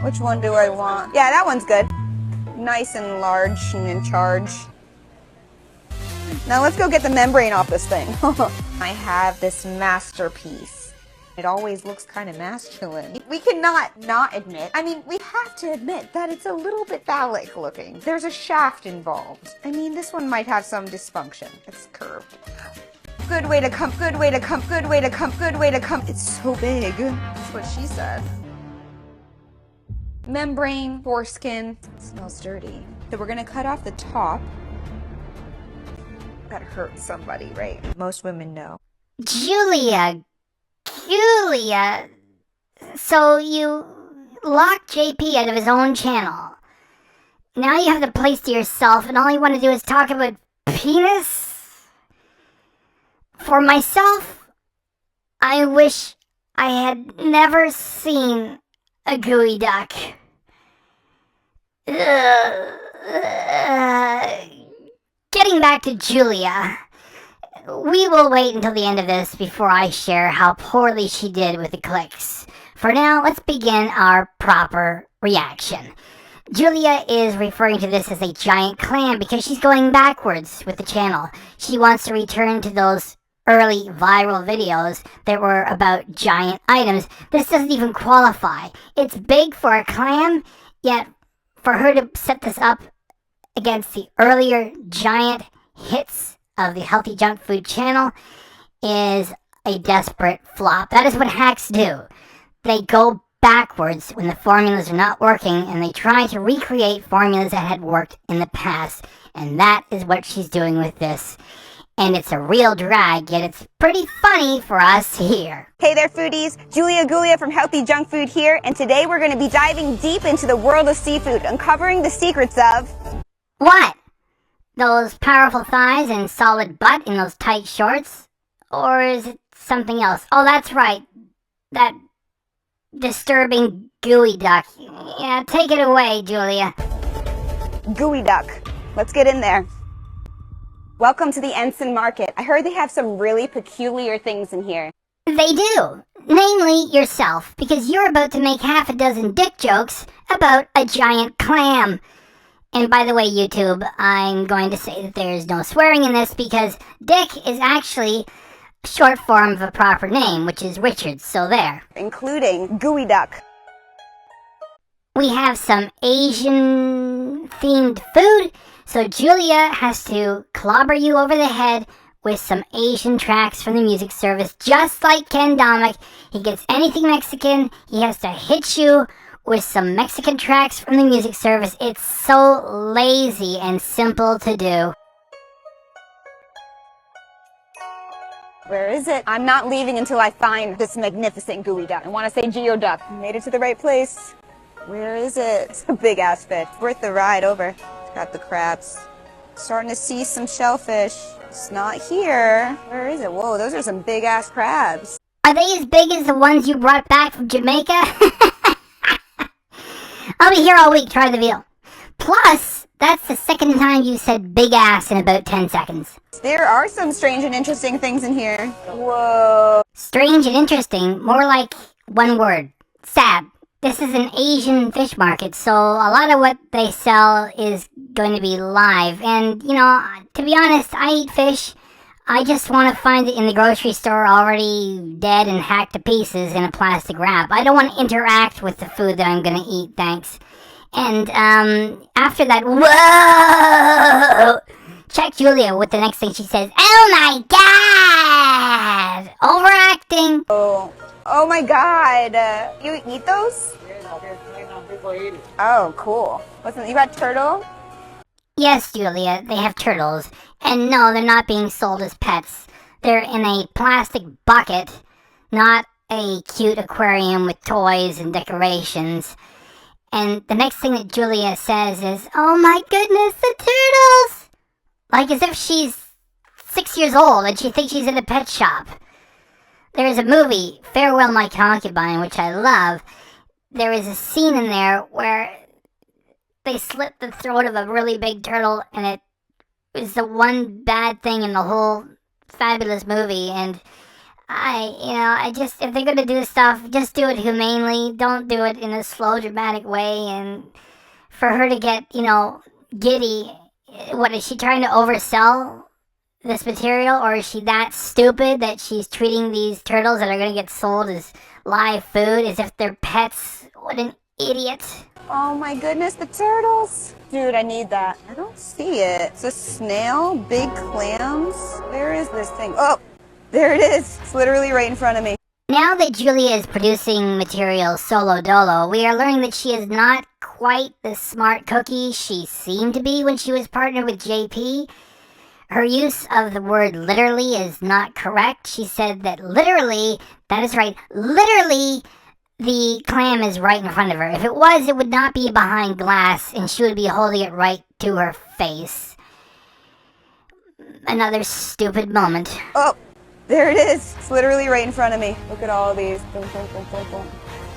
Which one do I want? Yeah, that one's good. Nice and large and in charge. Now let's go get the membrane off this thing. I have this masterpiece. It always looks kind of masculine. We cannot not admit, I mean, we have to admit that it's a little bit phallic looking. There's a shaft involved. I mean, this one might have some dysfunction. It's curved. Good way to come, good way to come, good way to come, good way to come. It's so big. That's what she said. Membrane, foreskin. It smells dirty. So we're gonna cut off the top. That hurt somebody, right? Most women know. Julia Goolia. So you locked JP out of his own channel. Now you have the place to yourself and all you want to do is talk about penis? For myself, I wish I had never seen a gooey duck. Getting back to Julia, we will wait until the end of this before I share how poorly she did with the clicks. For now, let's begin our proper reaction. Julia is referring to this as a giant clam because she's going backwards with the channel. She wants to return to those early viral videos that were about giant items. This doesn't even qualify. It's big for a clam, yet for her to set this up against the earlier giant hits of the Healthy Junk Food channel is a desperate flop. That is what hacks do. They go backwards when the formulas are not working and they try to recreate formulas that had worked in the past. And that is what she's doing with this. And it's a real drag, yet it's pretty funny for us here. Hey there, foodies. Julia Goolia from Healthy Junk Food here, and today we're going to be diving deep into the world of seafood, uncovering the secrets of... What? Those powerful thighs and solid butt in those tight shorts? Or is it something else? Oh, that's right. That disturbing gooey duck. Yeah, take it away, Julia. Gooey duck. Let's get in there. Welcome to the Ensign Market. I heard they have some really peculiar things in here. They do. Namely, yourself, because you're about to make half a dozen dick jokes about a giant clam. And by the way, YouTube, I'm going to say that there's no swearing in this because dick is actually a short form of a proper name, which is Richard, so there. Including gooey duck. We have some Asian-themed food, so Julia has to clobber you over the head with some Asian tracks from the music service, just like Ken Domik. He gets anything Mexican, he has to hit you with some Mexican tracks from the music service. It's so lazy and simple to do. Where is it? I'm not leaving until I find this magnificent gooey duck. I want to say geoduck. Made it to the right place. Where is it? It's a big ass fish. Worth the ride over. It's got the crabs. Starting to see some shellfish. It's not here. Where is it? Whoa, those are some big ass crabs. Are they as big as the ones you brought back from Jamaica? I'll be here all week, try the veal. Plus, that's the second time you said big ass in about 10 seconds. There are some strange and interesting things in here. Whoa. Strange and interesting, more like one word. Sad. This is an Asian fish market, so a lot of what they sell is going to be live. And, you know, to be honest, I eat fish. I just want to find it in the grocery store already dead and hacked to pieces in a plastic wrap. I don't want to interact with the food that I'm going to eat, thanks. And, after that, whoa! Check Julia with the next thing she says. Oh my god! Overacting! Oh my god. You eat those? Oh, cool. You got turtle? Yes, Julia, they have turtles. And no, they're not being sold as pets. They're in a plastic bucket, not a cute aquarium with toys and decorations. And the next thing that Julia says is, oh my goodness, the turtles! Like as if she's 6 years old and she thinks she's in a pet shop. There is a movie, Farewell My Concubine, which I love. There is a scene in there where they slit the throat of a really big turtle, and it is the one bad thing in the whole fabulous movie. And if they're gonna do stuff, just do it humanely. Don't do it in a slow, dramatic way. And for her to get, giddy, what is she trying to oversell this material, or is she that stupid that she's treating these turtles that are gonna get sold as live food as if they're pets? What an idiot! Oh my goodness, the turtles! Dude, I need that. I don't see it. It's a snail, big clams. Where is this thing? Oh, there it is. It's literally right in front of me. Now that Julia is producing material solo dolo, we are learning that she is not quite the smart cookie she seemed to be when she was partnered with JP. Her use of the word literally is not correct. She said that literally, that is right, literally, the clam is right in front of her. If it was, it would not be behind glass, and she would be holding it right to her face. Another stupid moment. Oh, there it is. It's literally right in front of me. Look at all of these. Boom, boom, boom, boom, boom.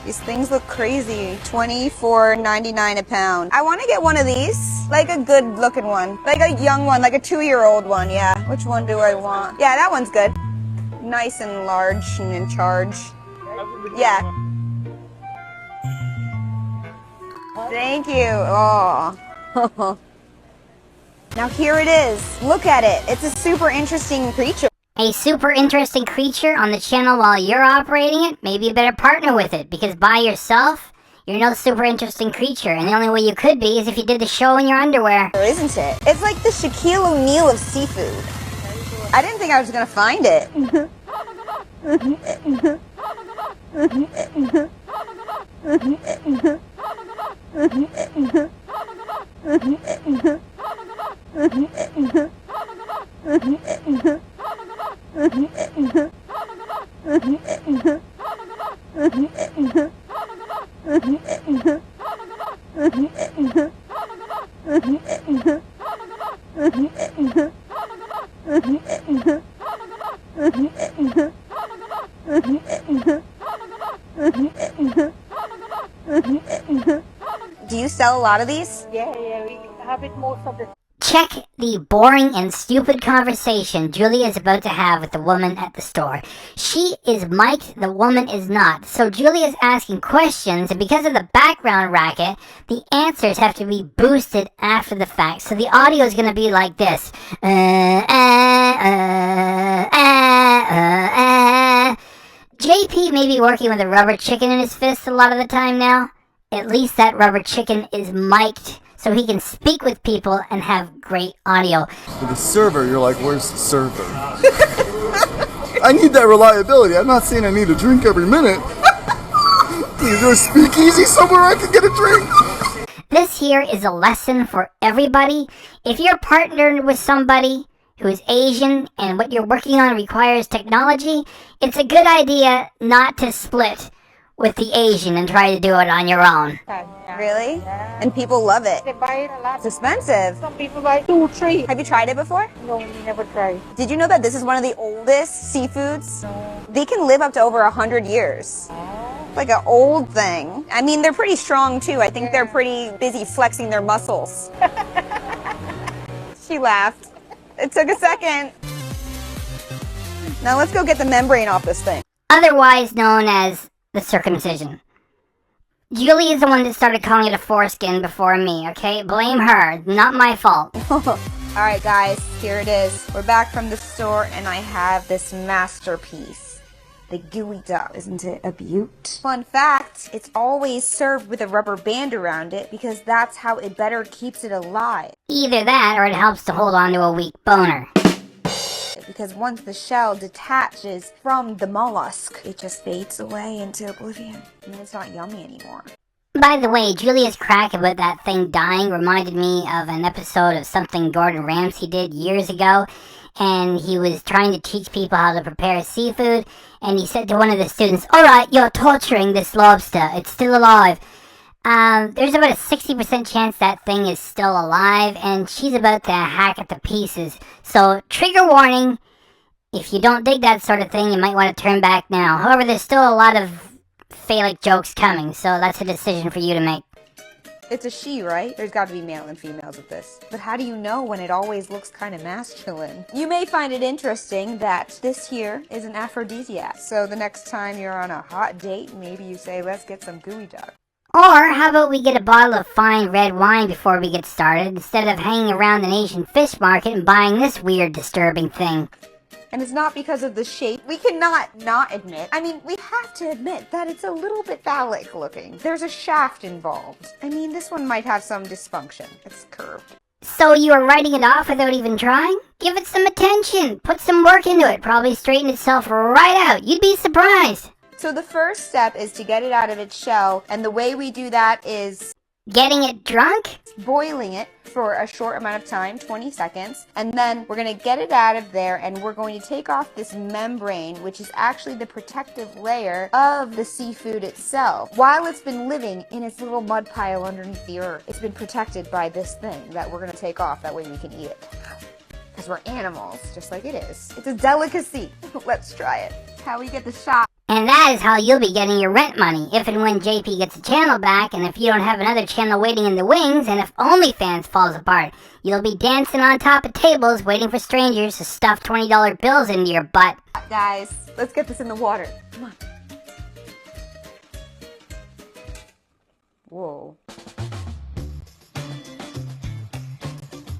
These things look crazy. $24.99 a pound. I want to get one of these. Like a good looking one. Like a young one, like a 2-year-old one, yeah. Which one do I want? Yeah, that one's good. Nice and large and in charge. Yeah. Thank you. Oh. Now here it is. Look at it. It's a super interesting creature. A super interesting creature on the channel while you're operating it? Maybe you better partner with it, because by yourself, you're no super interesting creature, and the only way you could be is if you did the show in your underwear. Isn't it? It's like the Shaquille O'Neal of seafood. I didn't think I was gonna find it. Do you sell a lot of these? Yeah, we have it most of the time. Check the boring and stupid conversation Julia is about to have with the woman at the store. She is mic'd, the woman is not. So Julia is asking questions, and because of the background racket, the answers have to be boosted after the fact. So the audio is going to be like this. JP may be working with a rubber chicken in his fist a lot of the time now. At least that rubber chicken is mic'd, so he can speak with people and have great audio. With the server, you're like, where's the server? I need that reliability. I'm not saying I need a drink every minute. Is there a speakeasy somewhere I can get a drink? This here is a lesson for everybody. If you're partnered with somebody who is Asian and what you're working on requires technology, it's a good idea not to split with the Asian and try to do it on your own. Really? And people love it. They buy it a lot. It's expensive. Some people buy 2, 3. Have you tried it before? No, we never tried. Did you know that this is one of the oldest seafoods? No. They can live up to over 100 years. It's like an old thing. I mean, they're pretty strong too. I think they're pretty busy flexing their muscles. She laughed. It took a second. Now let's go get the membrane off this thing. Otherwise known as the circumcision. Julie is the one that started calling it a foreskin before me, okay? Blame her, not my fault. Alright guys, here it is. We're back from the store and I have this masterpiece. The gooey duck. Isn't it a beaut? Fun fact, it's always served with a rubber band around it because that's how it better keeps it alive. Either that or it helps to hold on to a weak boner. Because once the shell detaches from the mollusk, it just fades away into oblivion. And it's not yummy anymore. By the way, Julia's crack about that thing dying reminded me of an episode of something Gordon Ramsay did years ago. And he was trying to teach people how to prepare seafood. And he said to one of the students, "Alright, you're torturing this lobster. It's still alive." There's about a 60% chance that thing is still alive, and she's about to hack it to pieces. So, trigger warning, if you don't dig that sort of thing, you might want to turn back now. However, there's still a lot of Phallic jokes coming, so that's a decision for you to make. It's a she, right? There's got to be male and females with this. But how do you know when it always looks kind of masculine? You may find it interesting that this here is an aphrodisiac. So the next time you're on a hot date, maybe you say, let's get some gooey duck. Or how about we get a bottle of fine red wine before we get started, instead of hanging around the Asian fish market and buying this weird, disturbing thing. And it's not because of the shape. We cannot not admit, I mean, we have to admit that it's a little bit phallic looking. There's a shaft involved. I mean, this one might have some dysfunction. It's curved. So you are writing it off without even trying? Give it some attention. Put some work into it. Probably straighten itself right out. You'd be surprised. So the first step is to get it out of its shell, and the way we do that is getting it drunk? Boiling it for a short amount of time, 20 seconds, and then we're going to get it out of there, and we're going to take off this membrane, which is actually the protective layer of the seafood itself. While it's been living in its little mud pile underneath the earth, it's been protected by this thing that we're going to take off, that way we can eat it. Because we're animals, just like it is. It's a delicacy. Let's try it. How we get the shot. And that is how you'll be getting your rent money, if and when JP gets a channel back, and if you don't have another channel waiting in the wings, and if OnlyFans falls apart. You'll be dancing on top of tables waiting for strangers to stuff $20 bills into your butt. Guys, let's get this in the water. Come on. Whoa.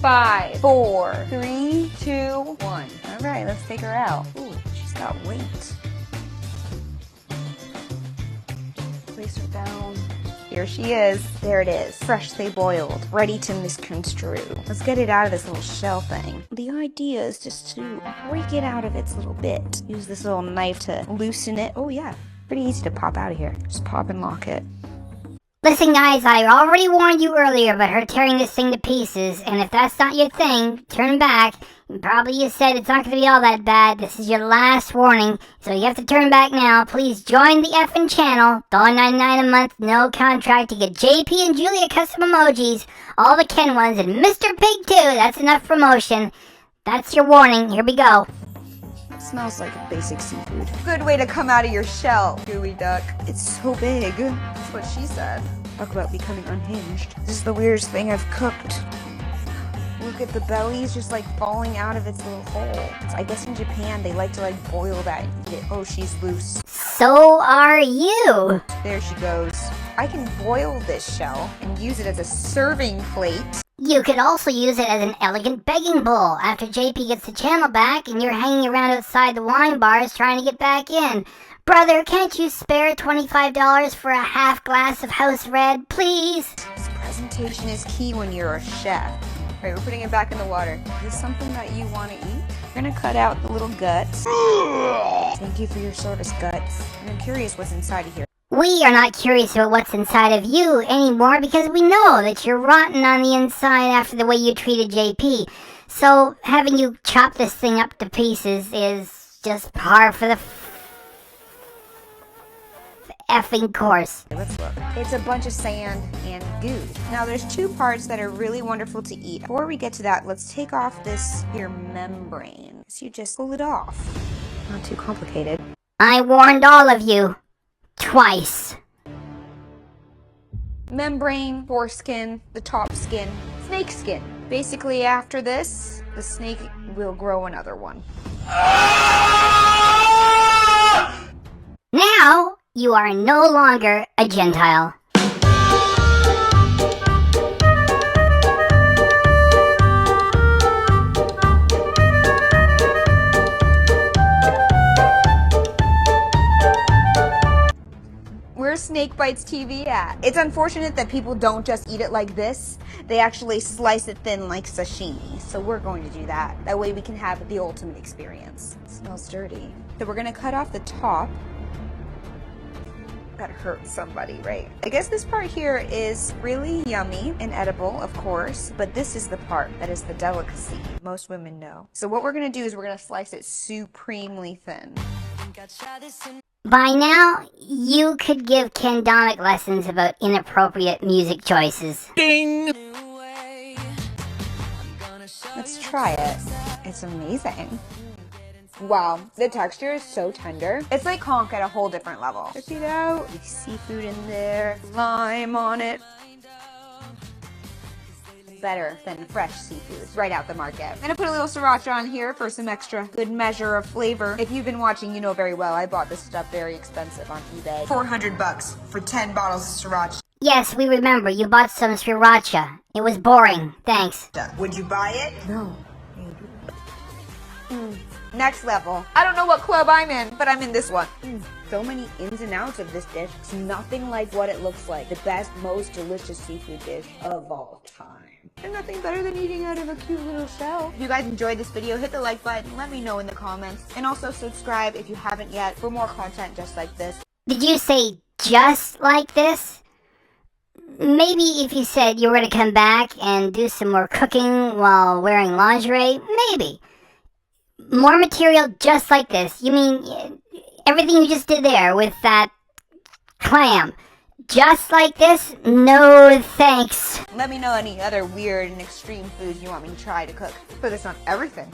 5, 4, 3, 2, 1. All right, let's take her out. Ooh, she's got weight. Place her down. Here she is. There it is. Freshly boiled. Ready to misconstrue. Let's get it out of this little shell thing. The idea is just to break it out of its little bit. Use this little knife to loosen it. Oh yeah, pretty easy to pop out of here. Just pop and lock it. Listen guys, I already warned you earlier about her tearing this thing to pieces, and if that's not your thing, turn back. Probably you said it's not going to be all that bad. This is your last warning, so you have to turn back now. Please join the effing channel. $1.99 a month, no contract, to get JP and Julia custom emojis, all the Ken ones, and Mr. Pig too. That's enough promotion. That's your warning. Here we go. Smells like a basic seafood. Good way to come out of your shell, gooey duck. It's so big. That's what she said. Talk about becoming unhinged. This is the weirdest thing I've cooked. Look at the bellies just like falling out of its little hole. I guess in Japan they like to like boil that and eat it. Oh, she's loose. So are you. There she goes. I can boil this shell and use it as a serving plate. You could also use it as an elegant begging bowl after JP gets the channel back and you're hanging around outside the wine bars trying to get back in. Brother, can't you spare $25 for a half glass of house red, please? This presentation is key when you're a chef. All right, we're putting it back in the water. Is this something that you want to eat? We're going to cut out the little guts. Thank you for your service, guts. And I'm curious what's inside of here. We are not curious about what's inside of you anymore because we know that you're rotten on the inside after the way you treated JP. So having you chop this thing up to pieces is just par for the effing course. Let's look. It's a bunch of sand and goo. Now there's two parts that are really wonderful to eat. Before we get to that, let's take off this here membrane. So you just pull it off. Not too complicated. I warned all of you. Twice. Membrane, foreskin, the top skin, snake skin. Basically after this, the snake will grow another one. Now, you are no longer a Gentile. Where's Snake Bites TV at? It's unfortunate that people don't just eat it like this. They actually slice it thin like sashimi. So we're going to do that. That way we can have the ultimate experience. It smells dirty. So we're gonna cut off the top. That hurt somebody, right? I guess this part here is really yummy and edible, of course, but this is the part that is the delicacy most women know. So what we're gonna do is we're gonna slice it supremely thin. By now, you could give Ken Domik lessons about inappropriate music choices. Ding! Let's try it. It's amazing. Wow, the texture is so tender. It's like conch at a whole different level. Check it out. Seafood in there, lime on it. better than fresh seafood right out the market. I'm gonna put a little sriracha on here for some extra good measure of flavor. If you've been watching, you know very well I bought this stuff very expensive on eBay. $400 for 10 bottles of sriracha. Yes, we remember. You bought some sriracha. It was boring. Thanks. Would you buy it? No. Next level. I don't know what club I'm in, but I'm in this one. So many ins and outs of this dish. It's nothing like what it looks like. The best, most delicious seafood dish of all time. There's nothing better than eating out of a cute little shell. If you guys enjoyed this video, hit the like button. Let me know in the comments. And also subscribe if you haven't yet for more content just like this. Did you say just like this? Maybe if you said you were going to come back and do some more cooking while wearing lingerie, maybe. More material just like this. You mean everything you just did there with that clam? Just like this? No thanks. Let me know any other weird and extreme foods you want me to try to cook. Put this on everything.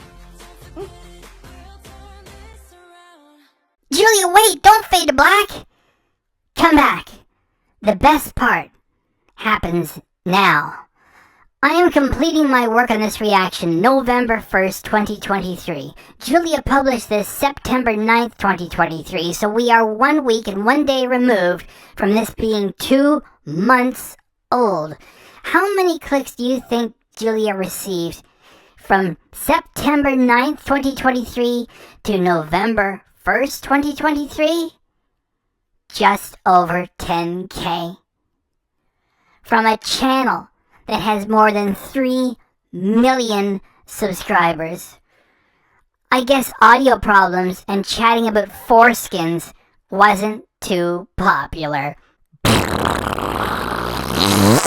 Julia, wait! Don't fade to black! Come back. The best part happens now. I am completing my work on this reaction November 1st, 2023. Julia published this September 9th, 2023, so we are 1 week and 1 day removed from this being 2 months old. How many clicks do you think Julia received from September 9th, 2023 to November 1st, 2023? Just over 10K. From a channel that has more than 3 million subscribers. I guess audio problems and chatting about foreskins wasn't too popular.